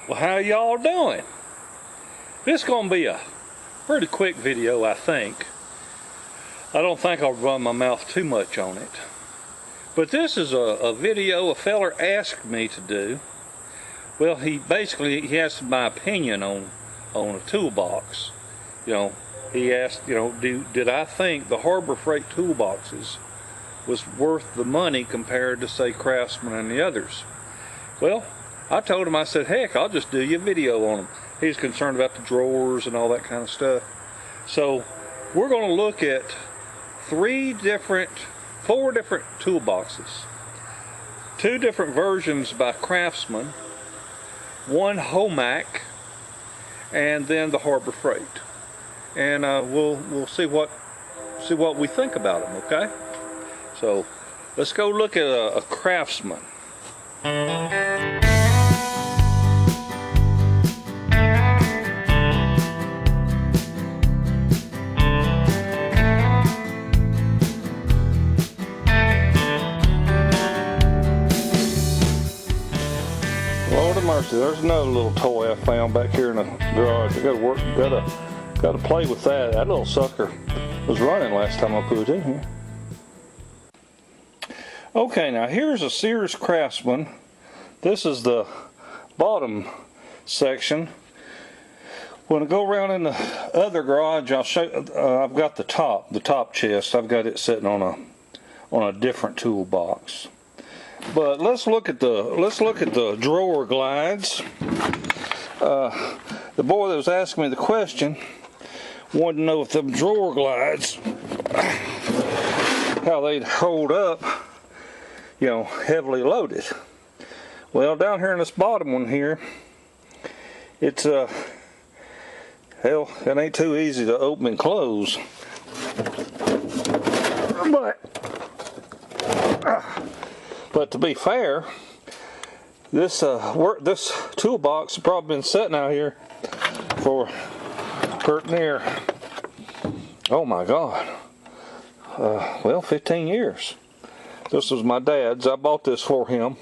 Well, how y'all doing? This is going to be a pretty quick video, I think. I don't think I'll run my mouth too much on it. But this is a video a feller asked me to do. Well, he asked my opinion on a toolbox. He asked, did I think the Harbor Freight toolboxes was worth the money compared to, say, Craftsman and the others? Well, I told him, I said, heck, I'll just do you a video on them. He's concerned about the drawers and all that kind of stuff. So we're going to look at four different toolboxes. 2 different versions by Craftsman, 1 Homak, and then the Harbor Freight. And we'll see what we think about them. Okay. So let's go look at a Craftsman. Lord of mercy, there's another little toy I found back here in the garage. I gotta play with that. That little sucker was running last time I put it in here. Okay, now here's a Sears Craftsman. This is the bottom section. When I go around in the other garage, I'll show. I've got the top chest. I've got it sitting on a different toolbox. But let's look at the drawer glides. The boy that was asking me the question wanted to know if the drawer glides, how they'd hold up, heavily loaded. Well, down here in this bottom one here, it's hell, it ain't too easy to open and close. But to be fair, this toolbox has probably been sitting out here for pretty near, oh my God, 15 years. This was my dad's. I bought this for him,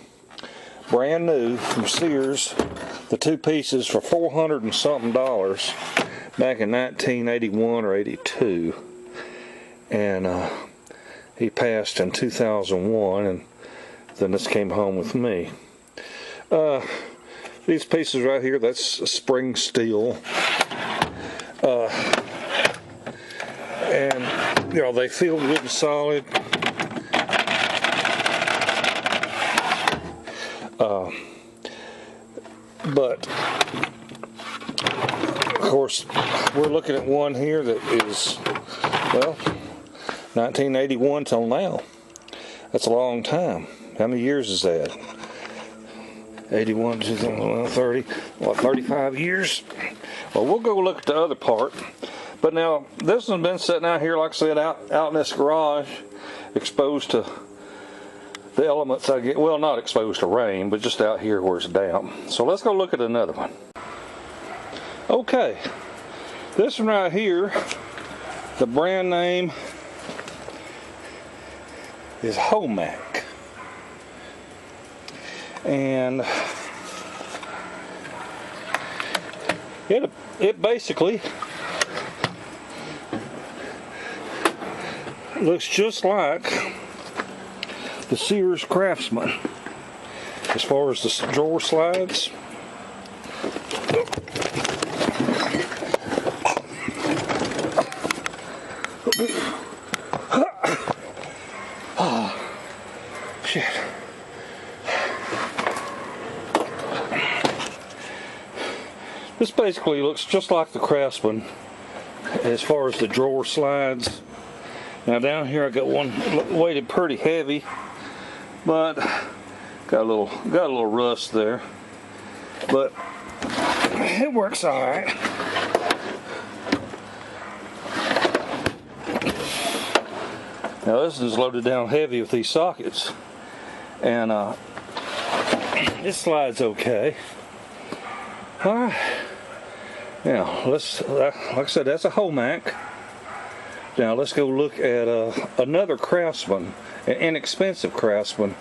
brand new from Sears. The 2 pieces for $400 and something back in 1981 or 82, and he passed in 2001, and then this came home with me. These pieces right here, that's spring steel, and they feel good and solid. But of course, we're looking at one here that is, 1981 till now. That's a long time. How many years is that? 81 to 30, 35 years? Well, we'll go look at the other part. But now, this one's been sitting out here, like I said, out in this garage, exposed to the elements I get. Well, not exposed to rain, but just out here where it's damp. So let's go look at another one. Okay, this one right here, the brand name is Homak. And it basically looks just like the Sears Craftsman as far as the drawer slides. Oh, shit. This basically looks just like the Craftsman as far as the drawer slides. Now down here I got one weighted pretty heavy, but got a little rust there, but it works all right. Now this is loaded down heavy with these sockets, and it slides okay. All right. Now like I said, that's a Homak. Now let's go look at another Craftsman, an inexpensive Craftsman.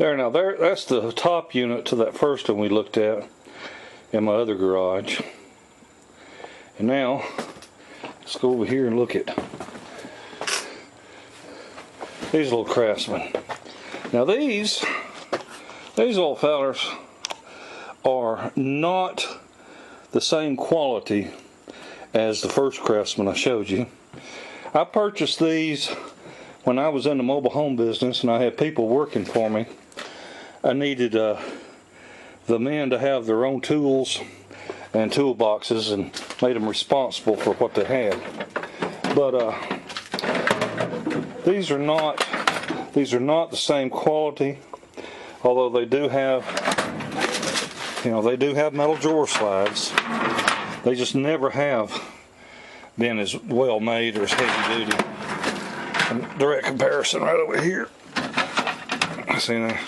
There, that's the top unit to that first one we looked at in my other garage. And now, let's go over here and look at these little Craftsman. Now these little fellers are not the same quality as the first Craftsman I showed you. I purchased these when I was in the mobile home business and I had people working for me. I needed the men to have their own tools and toolboxes and made them responsible for what they had. But these are not the same quality, although they do have, they do have metal drawer slides. They just never have been as well made or as heavy duty. And direct comparison right over here. See now,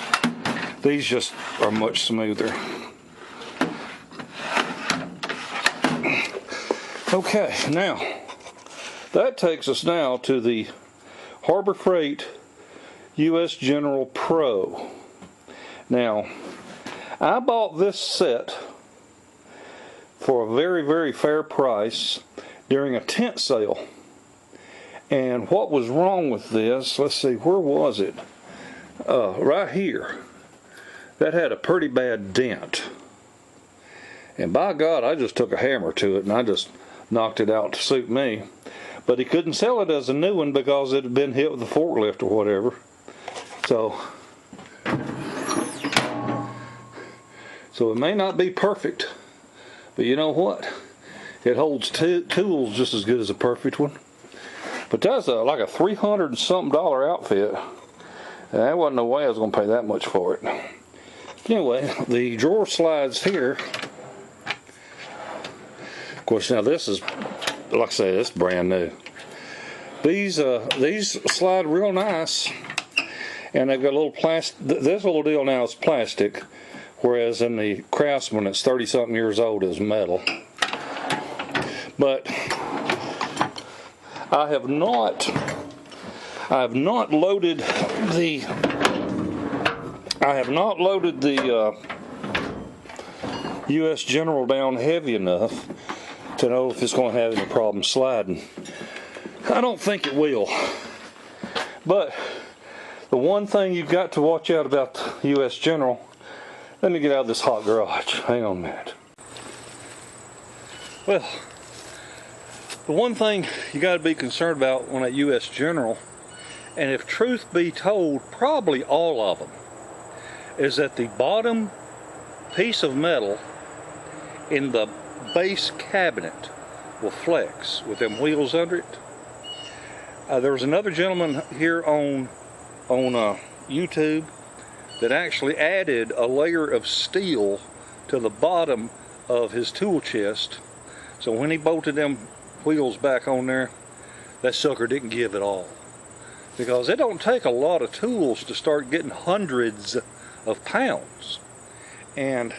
these just are much smoother. Okay, now that takes us now to the Harbor Freight US General Pro. Now, I bought this set for a very, very fair price during a tent sale. And what was wrong with this, let's see, where was it? Right here. That had a pretty bad dent. And by God, I just took a hammer to it and I just knocked it out to suit me. But he couldn't sell it as a new one because it had been hit with a forklift or whatever. So it may not be perfect, but you know what? It holds tools just as good as a perfect one. But that's like a $300 and something outfit. And there wasn't no way I was going to pay that much for it. Anyway, the drawer slides here. Of course, now this is, like I say, it's brand new. These slide real nice, and they've got a little plastic. This little deal now is plastic, whereas in the Craftsman, it's 30-something years old, is metal. But I have not loaded the US General down heavy enough to know if it's going to have any problem sliding. I don't think it will. But the one thing you've got to watch out about the US General, let me get out of this hot garage. Hang on a minute. Well, the one thing you got to be concerned about on that US General, and if truth be told, probably all of them, is that the bottom piece of metal in the base cabinet will flex with them wheels under it. There was another gentleman here on YouTube that actually added a layer of steel to the bottom of his tool chest, so when he bolted them wheels back on there, that sucker didn't give at all. Because it don't take a lot of tools to start getting hundreds of pounds. And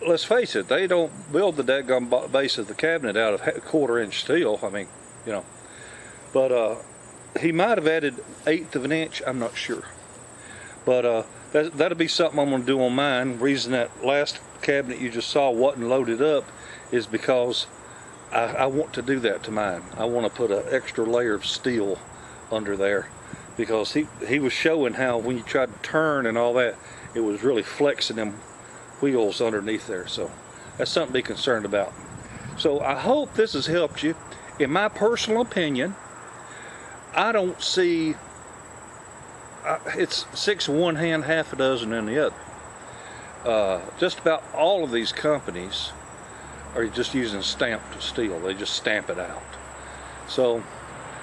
let's face it, they don't build the daggum base of the cabinet out of 1/4 inch steel. I mean, but he might have added 1/8 of an inch, I'm not sure. But that'll be something I'm going to do on mine. The reason that last cabinet you just saw wasn't loaded up is because I want to do that to mine. I want to put an extra layer of steel under there, because he was showing how when you tried to turn and all that, it was really flexing them wheels underneath there. So that's something to be concerned about. So I hope this has helped you. In my personal opinion, I don't see, it's 6 in one hand, half a dozen in the other. Just about all of these companies are just using stamped steel. They just stamp it out. So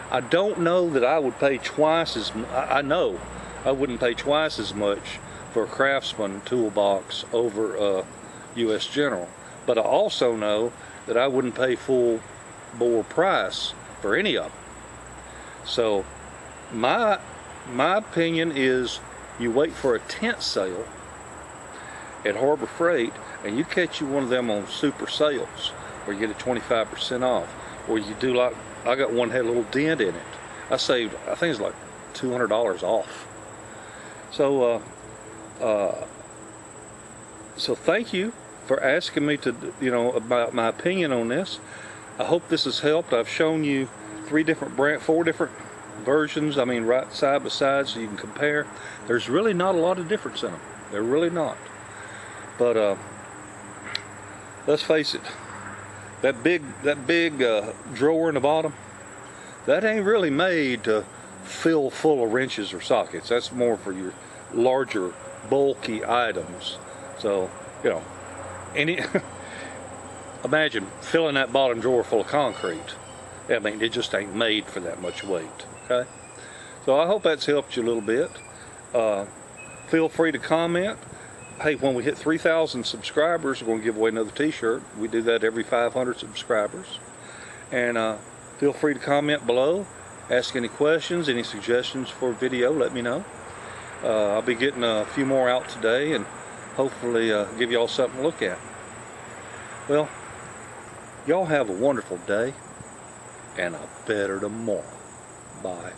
I don't know that I would pay twice as much. I know I wouldn't pay twice as much for a Craftsman toolbox over US General. But I also know that I wouldn't pay full bore price for any of them. So my opinion is you wait for a tent sale at Harbor Freight and you catch you one of them on super sales where you get it 25% off, or you do like I got one that had a little dent in it. I saved, I think it's like $200 off. So so thank you for asking me to, about my opinion on this. I hope this has helped. I've shown you four different versions, right side by side, so you can compare. There's really not a lot of difference in them. They're really not. But let's face it, that big drawer in the bottom, that ain't really made to fill full of wrenches or sockets. That's more for your larger, bulky items. So, imagine filling that bottom drawer full of concrete. It just ain't made for that much weight. Okay, so I hope that's helped you a little bit. Feel free to comment. Hey, when we hit 3,000 subscribers, we're going to give away another t-shirt. We do that every 500 subscribers. And feel free to comment below. Ask any questions, any suggestions for a video, let me know. I'll be getting a few more out today and hopefully give y'all something to look at. Well, y'all have a wonderful day and a better tomorrow. Bye.